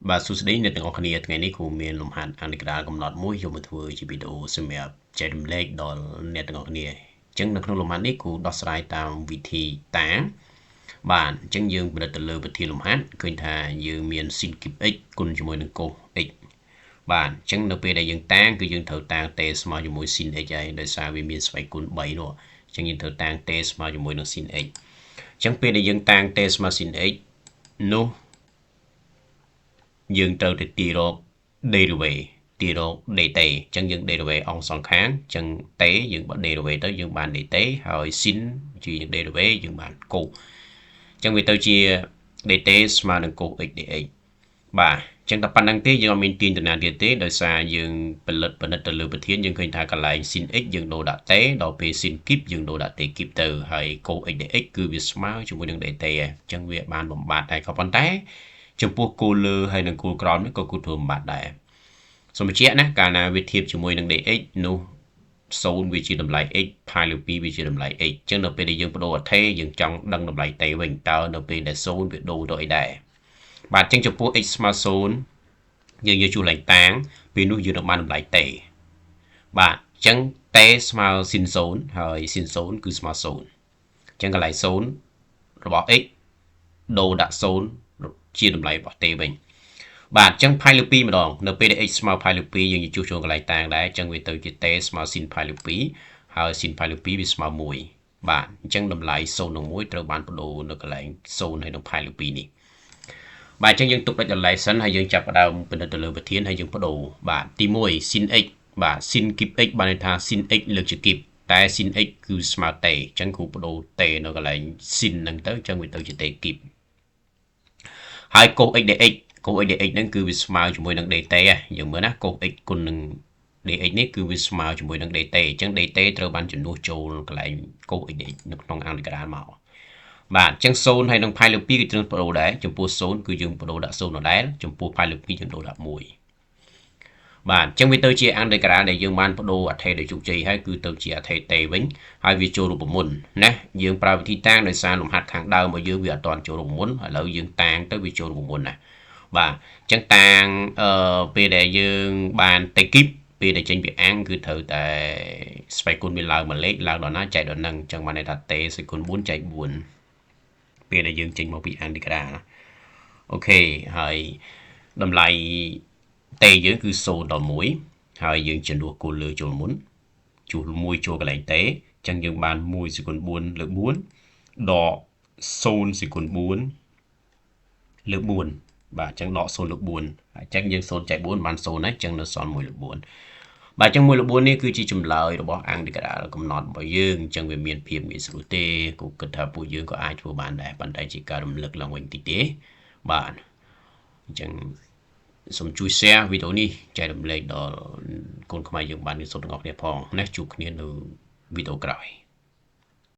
បាទសួស្តីអ្នកទាំងអស់គ្នាថ្ងៃនេះគូមានលំហាត់អនុក្រាលកំណត់មួយយកមកធ្វើជាវីដេអូសម្រាប់ចែករំលែកដល់អ្នកទាំងអស់គ្នាអញ្ចឹងនៅក្នុងលំហាត់នេះគូដោះស្រាយតាមវិធីតាបាទអញ្ចឹងយើងពិនិត្យទៅលើវិធីលំហាត់ឃើញថាយើងមាន sin kip x គុណជាមួយនឹង cos x បាទអញ្ចឹងនៅពេលដែលយើងតាំងគឺយើងត្រូវតាំងតេស្មើជាមួយ sin x ហើយដោយសារវាមានស្វ័យគុណ3នោះអញ្ចឹងយើងត្រូវតាំងតេស្មើជាមួយនឹង sin x អញ្ចឹងពេលដែលយើងតាំងតេស្មើ sin x នោះយើងត្រូវទៅទាយរក derivative ទាយរក dt អញ្ចឹងយើង derivative អង្គសងខាងអញ្ចឹង t យើងបើ derivative ទៅយើងបាន dt ហើយ sin ជាយើង derivative យើងបាន cos អញ្ចឹងវាទៅជា dt ស្មើនឹង cos x dx បាទអញ្ចឹងតែប៉ុណ្្នឹងទេយើងអត់មានទាញតំណាទៀតទេដោយសារយើងផលិតទៅលើប្រធានយើងឃើញថាកន្លែង sin x យើងដូរដាក់ t ដល់ពេល sin kip យើងដូរដាក់ t kip ទៅហើយ cos x dx គឺវាស្មើជាមួយនឹង dt អញ្ចឹងវាបានបំបត្តិហើយក៏ប៉ុន្តែចំពោះគោលលើហើយនិងគោលក្រោមនេះក៏គូធ្វើបំបត្តិដែរសូមបញ្ជាក់ណាកាលណាវាធៀបជាមួយនឹង dx នោះ0វាជាតម្លៃ x ផាយលើ2វាជាតម្លៃ x អញ្ចឹងនៅពេលដែលយើងបដូរអថេយើងចង់ដឹងតម្លៃ t វិញតើនៅពេលដែល0វាដូរទៅអីដែរបាទអញ្ចឹងចំពោះ x ស្មើ0យើងយកជួរឡើងតាំងពេលនោះយើងនឹងបានតម្លៃ t បាទអញ្ចឹង t ស្មើ sin 0ហើយ sin 0គឺស្មើ0អញ្ចឹងកន្លែង0របស់ x ដូរដាក់0ជាតម្លៃរបស់ t វិញបាទអញ្ចឹងផាយលើ2ម្ដងនៅពេលដែល x ស្មើផាយលើ2យើងជួសជុលកន្លែងតាំងដែរអញ្ចឹងវាទៅជា t ស្មើ sin ផាយលើ2ហើយ sin ផាយលើ2វាស្មើ1បាទអញ្ចឹងតម្លៃ0និង1ត្រូវបានបដូរនៅកន្លែង0ហើយនឹងផាយលើ2នេះបាទអញ្ចឹងយើងទុកដាច់តម្លៃសិនហើយយើងចាប់ផ្ដើមពិនិត្យទៅលើប្រធានហើយយើងបដូរបាទទី1 sin x បាទ sin kip x បានន័យថា sin x លើកជា kip តែ sin x គឺស្មើ t អញ្ចឹងគ្រូបដូរ t នៅកន្លែង sin ហ្នឹងទៅអញ្ចឹងវាទៅជា t kip ហើយ cos x dx cos x dx ហ្នឹងគឺវាស្មើជាមួយនឹង dt យើងមើលណា cos x គុណនឹង dx នេះគឺវាស្មើជាមួយនឹង dt អញ្ចឹង dt ត្រូវបានជំនួសចូលកន្លែង cos x dx នៅក្នុងអនុក្រាលមកបាទអញ្ចឹង0ហើយនឹងផាយលើ2គឺត្រូវបដូរដែរចំពោះ0គឺយើងបដូរដាក់0ដដែលចំពោះផាយលើ2យើងដូរដាក់1បាទអញ្ចឹងវាទៅជាអនុក្រាលដែលយើងបានបដូរអថេដោយជោគជ័យហើយគឺទៅជាអថេតេវិញហើយវាចូលរូបមន្តណាយើងប្រើវិធីតាំងដោយសារលំហាត់ខាងដើមរបស់យើងវាអត់ទាន់ចូលរូបមន្តឥឡូវយើងតាំងទៅវាចូលរូបមន្តណាបាទអញ្ចឹងតាំងពេលដែលយើងបានតេគីបពេលដែលចេញពីអាំងគឺត្រូវតែស្វ័យគុណវាឡើងមួយលេខឡើងដល់ណាចែកដល់ហ្នឹងអញ្ចឹងបានន័យថាតេសេគុណ4ចែក4ពេលដែលយើងចេញមកពីអនុក្រាលអូខេហើយតម្លៃតេយើងគឺ0ដល់1ហើយយើងចំនួនគោលលើចូលមុនជួស1ចូលកន្លែងតេអញ្ចឹងយើងបាន1សេគុណ4លើ4ដក0សេគុណ4លើ4បាទអញ្ចឹងដក0លើ4អញ្ចឹងយើង0ចែក4បាន0ហើយអញ្ចឹងនៅសល់1លើ4បាទអញ្ចឹង1លើ4នេះគឺជាចម្លើយរបស់អនុក្រាលកំណត់របស់យើងអញ្ចឹងវាមានភាពងាយស្រួលទេគូគិតថាពួកយើងក៏អាចធ្វើបានដែរប៉ុន្តែជាការរំលឹកឡើងវិញតិចទេបាទអញ្ចឹងសូមជួយ share វីដេអូនេះចែករំលែកដល់កូនខ្មែរយើងបានរៀនសូត្រទាំងអស់គ្នាផងណាជួបគ្នានៅវីដេអូក្រោយ